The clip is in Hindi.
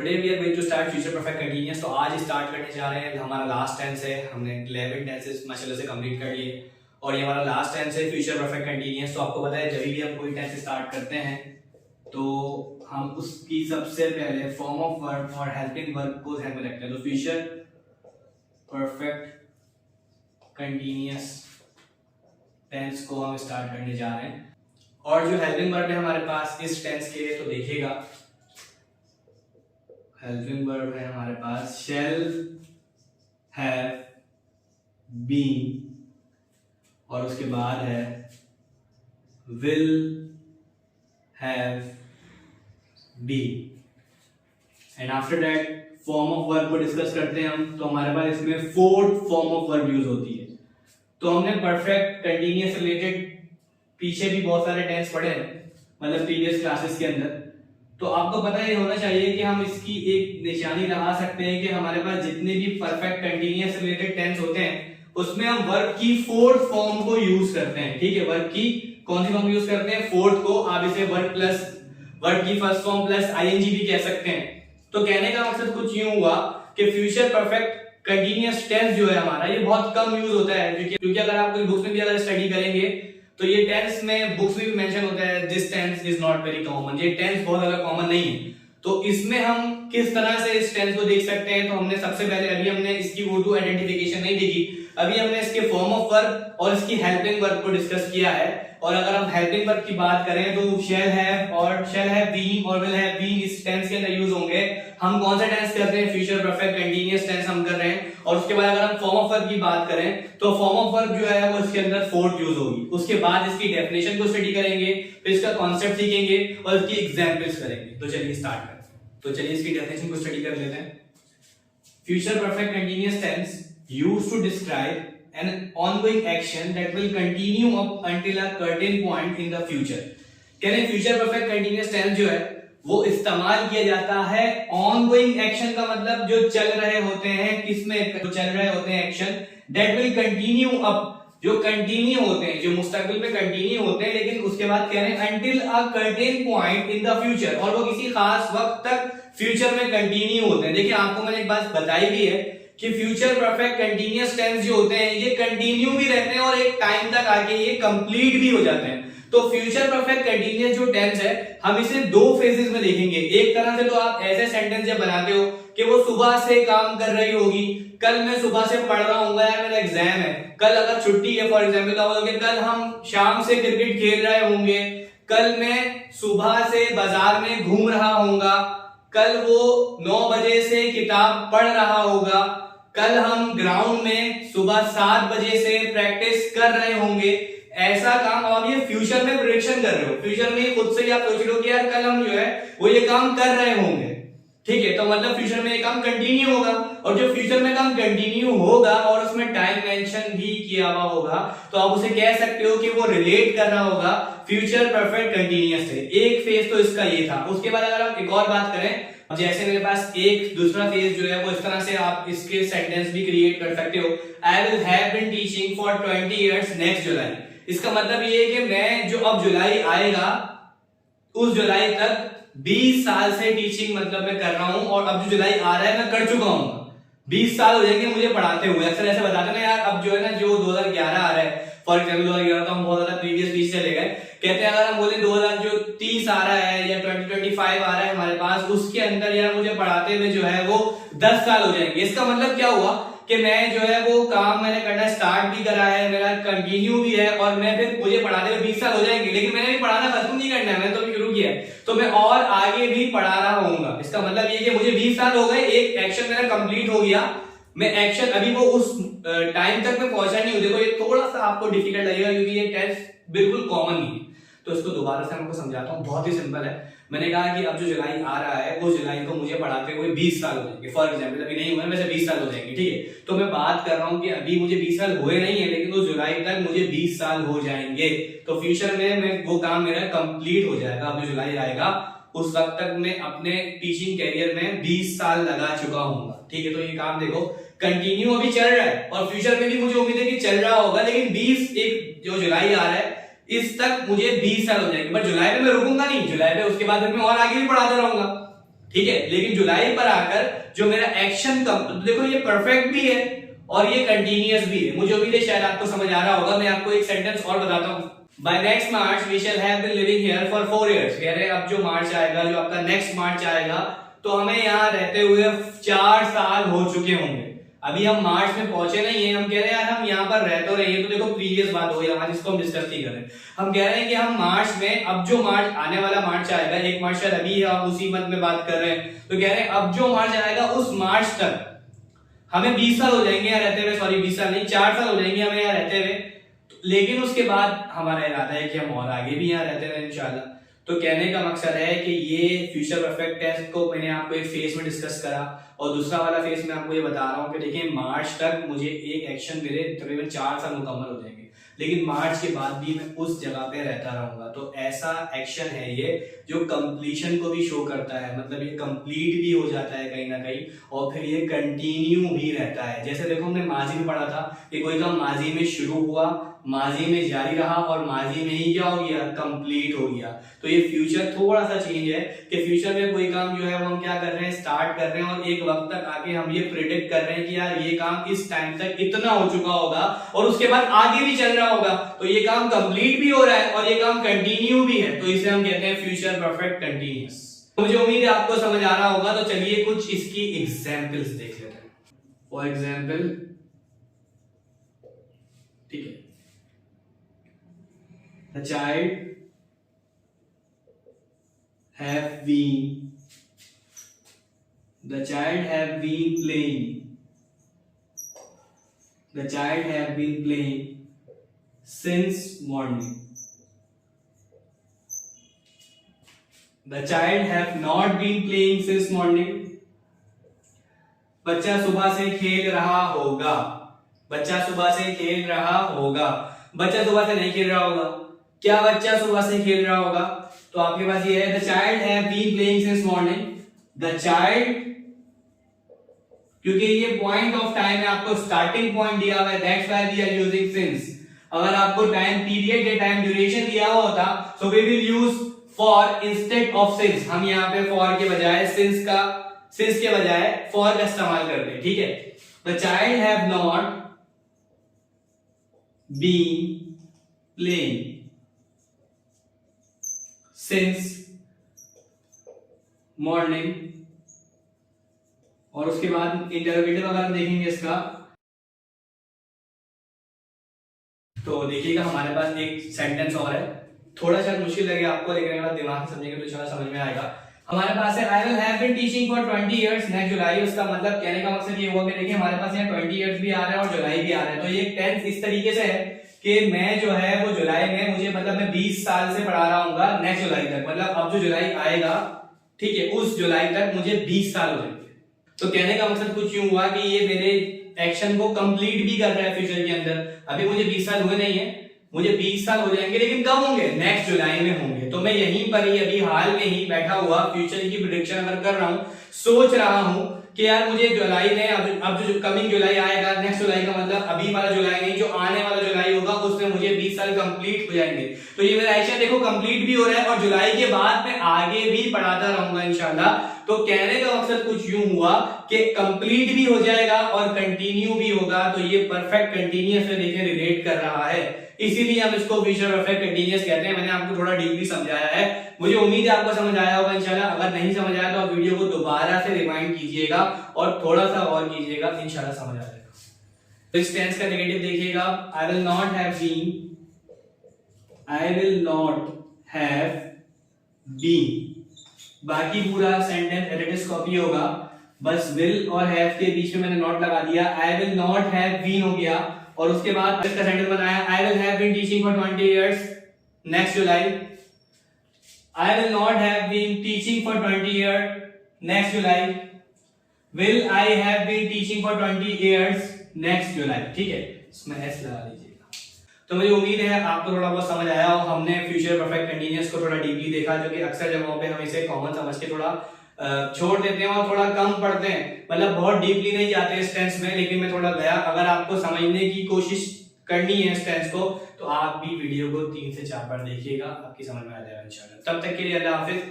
Today we are going to start future perfect continuous. तो आज स्टार्ट करने जा रहे हैं, हमारा लास्ट टेंस है। हमने 11 टेंसेस माशाल्लाह से कंप्लीट कर लिए और ये हमारा लास्ट टेंस है फ्यूचर परफेक्ट कंटीन्यूअस। तो आपको पता है जब भी हम कोई टेंस स्टार्ट करते हैं तो हम उसकी सबसे पहले फॉर्म ऑफ वर्ब और हेल्पिंग वर्ब को ध्यान में रखते हैं। तो फ्यूचर परफेक्ट कंटीन्यूअस टेंस को हम स्टार्ट करने जा रहे हैं और जो हेल्पिंग वर्ब है हमारे पास इस टेंस के लिए, तो देखिएगा हेल्पिंग वर्ब है हमारे पास शैल, हैव, बीन और उसके बाद है will, have, be and after that form of verb को डिस्कस करते हैं हम। तो हमारे पास इसमें fourth form of verb use होती है। तो हमने परफेक्ट कंटीन्यूअस रिलेटेड पीछे भी बहुत सारे टेंस पढ़े हैं, मतलब प्रीवियस क्लासेस के अंदर। तो आपको पता ही होना चाहिए कि हम इसकी एक निशानी लगा सकते हैं कि हमारे पास जितने भी परफेक्ट कंटीन्यूअस रिलेटेड टेंस होते हैं उसमें हम वर्ब की फोर्थ फॉर्म को यूज करते हैं। ठीक है, वर्ब की कौन सी फॉर्म यूज करते हैं? फोर्थ को। आप इसे वर्ब प्लस वर्ब की फर्स्ट फॉर्म प्लस आईएनजी भी कह सकते हैं। तो कहने का मकसद कुछ यूं हुआ कि फ्यूचर परफेक्ट कंटीन्यूअस टेंस जो है हमारा, ये बहुत कम यूज होता है, क्योंकि अगर आप कोई बुक्स में भी अगर स्टडी करेंगे तो ये टेंस में बुक्स में भी मेंशन होता है this tense is not very common. ये टेंस बहुत ज्यादा कॉमन नहीं है। तो इसमें हम किस तरह से इस टेंस को देख सकते हैं? तो हमने सबसे पहले अभी हमने इसकी उर्दू आइडेंटिफिकेशन नहीं देखी, अभी हमने इसके फॉर्म ऑफ वर्ब और इसकी हेल्पिंग वर्ब को डिस्कस किया है। और अगर हम हेल्पिंग वर्ब की बात करें तो शैल हैव और शैल हैव बीन और विल हैव बीन इस टेंस के अंदर यूज होंगे। हम कौन सा टेंस कर रहे हैं? फ्यूचर परफेक्ट कंटीन्यूअस टेंस हम कर रहे हैं। और उसके बाद अगर हम फॉर्म ऑफ वर्ब की बात करें तो फॉर्म ऑफ वर्ब जो है वो इसके अंदर फोर्थ यूज होगी। उसके बाद इसकी डेफिनेशन को स्टडी करेंगे, फिर इसका कॉन्सेप्ट सीखेंगे और इसकी एग्जांपल्स करेंगे। तो चलिए स्टार्ट करते हैं। तो चलिए इसकी डेफिनेशन को स्टडी कर लेते हैं। Future perfect continuous tense used to describe an ongoing action that will continue up until a certain point in the future। कहने फ्यूचर परफेक्ट कंटीन्यूअस टेंस जो है वो इस्तेमाल किया जाता है ongoing एक्शन का मतलब जो चल रहे होते हैं, किसमें जो चल रहे होते हैं action, that will continue up, जो कंटिन्यू होते हैं, जो मुस्तकबिल पे कंटिन्यू होते हैं, लेकिन उसके बाद कह रहे हैं until a certain point in the future, और वो किसी खास वक्त तक फ्यूचर में कंटिन्यू होते हैं। देखिए आपको मैंने एक बात बताई भी है कि फ्यूचर परफेक्ट कंटीन्यूअस टेंस जो होते हैं ये कंटिन्यू भी रहते हैं और एक टाइम तक आके ये कंप्लीट भी हो जाते हैं। तो फ्यूचर परफेक्ट कंटीन्यूअस जो टेंस है हम इसे दो फेजेस में देखेंगे। एक तरह से तो आप ऐसे सेंटेंस जब बनाते हो कि वो सुबह से काम कर रही होगी, कल मैं सुबह से पढ़ रहा हूँ यार मेरा एग्जाम है, कल अगर छुट्टी है फॉर एग्जाम्पल तो बोलोगे कल हम शाम से क्रिकेट खेल रहे होंगे, कल मैं सुबह से बाजार में घूम रहा होऊंगा, कल वो 9 बजे से किताब पढ़ रहा होगा, कल हम ग्राउंड में सुबह 7 बजे से प्रैक्टिस कर रहे होंगे। ऐसा काम आप ये फ्यूचर में प्रेडिक्शन कर रहे हो, फ्यूचर में खुद से ही आप सोच रहे हो कि यार कल हम जो है वो ये काम कर रहे होंगे। ठीक है, तो मतलब फ्यूचर में ये काम कंटिन्यू होगा, और जो फ्यूचर में काम कंटिन्यू होगा और उसमें टाइम मेंशन भी किया हुआ होगा तो आप उसे कह सकते हो कि वो रिलेट कर रहा होगा फ्यूचर परफेक्ट कंटिन्यूअस से। एक फेज तो इसका ये था। उसके बाद अगर हम एक और बात करें, जैसे मेरे पास एक दूसरा फेज जो है वो इस तरह से आप इसके सेंटेंस भी क्रिएट कर सकते हो। I will have been teaching for 20 years next July. इसका मतलब ये है कि मैं जो अब जुलाई आएगा उस जुलाई तक 20 साल से टीचिंग मतलब मैं कर रहा हूं, और अब जो जुलाई आ रहा है मैं कर चुका हूं। 20 साल हो जाएंगे मुझे पढ़ाते हुए। अक्सर ऐसे बताते ना यार अब जो है ना जो 2011 आ रहा है, फॉर एग्जाम्पल 2011 तो हम बहुत ज्यादा प्रीवियस पीछे चले गए, कहते हैं अगर हम बोले 2030 आ रहा है या 2025 आ रहा है हमारे पास, उसके अंदर यार मुझे पढ़ाते हुए जो है वो 10 साल हो जाएंगे। इसका मतलब क्या हुआ कि मैं जो है वो काम मैंने करना स्टार्ट भी करा है, मेरा कंटिन्यू भी है, और मैं फिर मुझे पढ़ाते हुए 20 साल हो जाएंगे, लेकिन मैंने भी पढ़ाना खत्म नहीं करना है, मैंने तो शुरू किया है तो मैं और आगे भी पढ़ा रहा हूंगा। इसका मतलब ये कि मुझे 20 साल हो गए, एक एक्शन मेरा कंप्लीट हो गया, मैं एक्शन अभी वो उस टाइम तक मैं पहुंचा नहीं हूं। देखो ये थोड़ा सा आपको डिफिकल्ट लगेगा क्योंकि ये टेस्ट बिल्कुल कॉमन नहीं है, तो इसको दोबारा से आपको समझाता हूं। बहुत ही सिंपल है। मैंने कहा कि अब जो जुलाई आ रहा है उस जुलाई को मुझे पढ़ाते हुए 20 साल हो जाएंगे, फॉर एग्जांपल अभी नहीं हुआ वैसे 20 साल हो जाएंगे। ठीक है, तो मैं बात कर रहा हूं कि अभी मुझे 20 साल हुए नहीं है, लेकिन उस जुलाई तक मुझे 20 साल हो जाएंगे। तो फ्यूचर में मैं वो काम मेरा कंप्लीट हो जाएगा। अब जो जुलाई आएगा उस वक्त तक मैं अपने टीचिंग कैरियर में 20 साल लगा चुका हूँ। ठीक है, तो ये काम देखो कंटिन्यू अभी चल रहा है और फ्यूचर में भी मुझे उम्मीद है कि चल रहा होगा, लेकिन 20 एक जो जुलाई आ रहा है इस तक मुझे 20 साल हो जाएंगे। बट जुलाई में मैं रुकूंगा नहीं, जुलाई में उसके बाद मैं और आगे भी पढ़ाता रहूंगा। ठीक है। लेकिन जुलाई पर आकर जो मेरा एक्शन देखो ये परफेक्ट भी है और ये कंटिन्यूअस भी है। मुझे उम्मीद है शायद आपको समझ आ रहा होगा। मैं आपको एक सेंटेंस और बताता हूं। By next March we shall have been living here for 4 years. कह रहे हैं अब जो मार्च आएगा, जो आपका नेक्स्ट मार्च आएगा, तो हमें यहाँ रहते हुए 4 साल हो चुके होंगे। अभी हम मार्च में पहुंचे नहीं है, हम कह रहे हैं यार हम यहाँ पर रह तो रहे हैं। तो देखो प्रीवियस बात हो गई, जिसको हम डिस्कस नहीं कर रहे। हम कह रहे हैं कि हम मार्च में, अब जो मार्च आने वाला मार्च आएगा, 1 मार्च शायद अभी है, आप उसी मंथ में बात कर रहे हैं, तो कह रहे हैं अब जो मार्च आएगा उस मार्च तक हमें 20 साल हो जाएंगे यहाँ रहते हुए। सॉरी 20 साल नहीं, 4 साल हो जाएंगे हमें यहाँ रहते हुए। लेकिन उसके बाद हमारा इरादा है कि हम और आगे भी यहाँ रहते रहे इंशाल्लाह। तो कहने का मकसद है कि ये फ्यूचर परफेक्ट टेस्ट को मैंने आपको एक फेज में डिस्कस करा, और दूसरा वाला फेज में आपको ये बता रहा हूँ कि देखिए मार्च तक मुझे एक एक्शन मेरे तकरीबन 4 साल मुकम्मल हो जाएंगे, लेकिन मार्च के बाद भी मैं उस जगह पे रहता रहूंगा। तो ऐसा एक्शन है ये जो कंप्लीशन को भी शो करता है, मतलब ये कंप्लीट भी हो जाता है कहीं ना कहीं, और फिर ये कंटिन्यू भी रहता है। जैसे देखो हमने माजी में पढ़ा था कि कोई काम माजी में शुरू हुआ, माजी में जारी रहा, और माजी में ही क्या हो गया, कंप्लीट हो गया। तो ये फ्यूचर थोड़ा सा चेंज है कि फ्यूचर में कोई काम जो है वो हम क्या कर रहे हैं, स्टार्ट कर रहे हैं, और एक वक्त तक आके हम ये प्रिडिक्ट कर रहे हैं कि यार ये काम इस टाइम तक इतना हो चुका होगा और उसके बाद आगे भी चल रहा होगा। तो ये काम कंप्लीट भी हो रहा है और ये काम कंटिन्यू भी है। तो इसे हम कहते हैं फ्यूचर परफेक्ट कंटिन्यूअस। मुझे उम्मीद है आपको समझ आ रहा होगा। तो चलिए कुछ इसकी एग्जाम्पल्स देख लेते हैं। फॉर एग्जाम्पल, ठीक है, The child have been playing. The child have been playing since morning. The child have not been playing since morning. बच्चा सुबह से खेल रहा होगा। बच्चा सुबह से खेल रहा होगा। बच्चा सुबह से नहीं खेल रहा होगा। क्या बच्चा सुबह से खेल रहा होगा? तो आपके पास ये है, the child have been playing since morning. The child, क्योंकि ये पॉइंट ऑफ टाइम है, आपको स्टार्टिंग पॉइंट दिया हुआ है, that's why we are using since. अगर आपको टाइम पीरियड या टाइम ड्यूरेशन दिया हुआ होता so we will use for instead of since. हम यहाँ पे फॉर के बजाय सिंस के बजाय फॉर का इस्तेमाल करते हैं, ठीक है। The child have not been playing since morning. और उसके बाद इंटरोगेटिव अगर हम देखेंगे इसका, तो देखिएगा हमारे पास एक सेंटेंस और है, थोड़ा सा मुश्किल लगेगा आपको, लेकिन अगर दिमाग से समझेंगे तो इंशाल्लाह समझ में आएगा। हमारे पास है I will have been teaching for 20 years next July. उसका मतलब कहने का मकसद ये हुआ कि देखिए हमारे पास यहाँ 20 इयर्स भी आ रहा है और जुलाई भी आ रहा है। तो ये टेंस इस तरीके से है कि मैं जो है वो जुलाई में, मुझे मतलब मैं 20 साल से पढ़ा रहा हूँ नेक्स्ट जुलाई तक, मतलब अब जो जुलाई आएगा, ठीक है, उस जुलाई तक मुझे 20 साल हो जाएंगे। तो कहने का मकसद कुछ यूं हुआ कि ये मेरे एक्शन को कंप्लीट भी कर रहा है फ्यूचर के अंदर। अभी मुझे 20 साल हुए नहीं है, मुझे 20 साल हो जाएंगे, लेकिन कब होंगे, नेक्स्ट जुलाई में होंगे। तो मैं यहीं पर ही अभी हाल में ही बैठा हुआ फ्यूचर की प्रेडिक्शन अगर कर रहा हूं, सोच रहा हूं कि यार मुझे जुलाई में, अब जो कमिंग जुलाई आएगा, नेक्स्ट जुलाई का मतलब अभी वाला जुलाई नहीं, जो आने वाला जुलाई होगा उसमें मुझे 20 साल कंप्लीट हो जाएंगे। तो ये मेरा एक्शन देखो कंप्लीट भी हो रहा है और जुलाई के बाद मैं आगे भी पढ़ाता रहूंगा इंशाल्लाह। तो कहने का मकसद कुछ यूं हुआ कि कंप्लीट भी हो जाएगा और कंटिन्यू भी होगा। तो ये परफेक्ट कंटिन्यूअस से देखिए रिलेट कर रहा है, इसीलिए हम इसको फ्यूचर परफेक्ट कंटिन्यूअस कहते हैं। मैंने आपको थोड़ा डीपली समझाया है, मुझे उम्मीद है आपको समझ आया होगा इंशाल्लाह। अगर नहीं समझ आया तो आप वीडियो को दोबारा से रिवाइंड कीजिएगा और थोड़ा सा और कीजिएगा, इंशाल्लाह समझ आ जाएगा। तो इस टेंस का नेगेटिव देखिएगा, I will not have been, I will not have been. बाकी पूरा सेंटेंस एडिटिव कॉपी होगा, बस विल और हैव के बीच में मैंने नॉट लगा दिया, I will not have been हो गया। और उसके बाद इसका सेंटेंस बनाया, I will have been teaching for 20 years next July. I will not have been teaching for 20 years next July. Will I have been teaching for 20 years next July? ठीक है, इसमें S लगा लीजिएगा। तो मुझे उम्मीद है आपको थोड़ा बहुत समझ आया और हमने फ्यूचर परफेक्ट कंटीन्यूअस को थोड़ा डीपली देखा, जो कि अक्सर जगहों पे हम इसे कॉमन समझ के थोड़ा छोड़ देते हैं और थोड़ा कम पढ़ते हैं, मतलब बहुत डीपली नहीं जाते इस टेंस में, लेकिन मैं थोड़ा गया। अगर आपको समझने की कोशिश करनी है इस टेंस को तो आप भी वीडियो को 3 से 4 बार देखिएगा, आपकी समझ में आ जाएगा इंशाल्लाह। तब तक के लिए अल्लाह हाफिज।